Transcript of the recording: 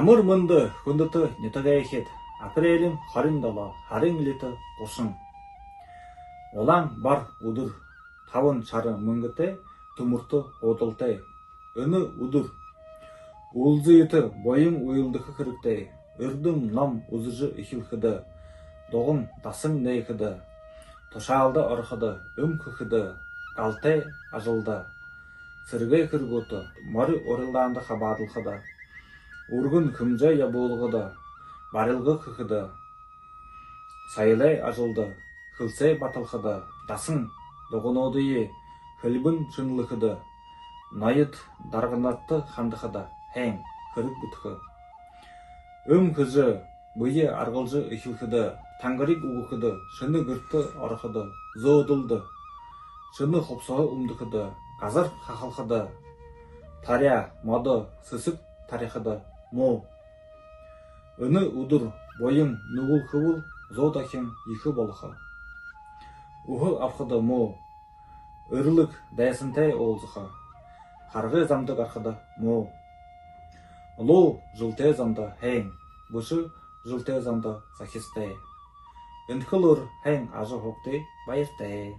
Амар мөнді хүндіті нетігэйхет апрелин 27 харин літі құшын. Олаң бар ұдыр тавын шары мүнгіте тұмырты одылте. Үні ұдыр. Улзы еті бойым ұйылдықы кірікте. Үрдім нам ұзыжы ихілхіді. Доғын тасың нейхіді. Тұшалды ұрқыды, күхіді. Қалте ажылды. Сірге кірготы, мары орылданды қабадылқыды. Ургын күмжа яболғыды. Барылғы күхіді. Сайлай ажылды. Хылсай батылқыды. Дасың доғыноды е. Хылбын шынлықыды. Найыт дарғынатты қандықыды. Хәң, кірік бұтқы. Күзі, бұйы арғылжы ихілхіді. Таңғырик ұғықыды. Шыны гүртті арықыды. Зоодылды. Шыны қопсығы ұмдықыды. Қазар қақылқыды. Таря, моды, сысық тарихыды. Мо. Үні ұдыр, бойым нүгіл қывыл, зодахен екі болықы. Ұғы апқыды мо. Үрлік дәсінтай олзықы. Қарғы замдық арқыды мо. Ло жылтай замды хәң. Бұшы жылтай замды сахистай. Үнкілір хәң ажы хоқтай байыртай.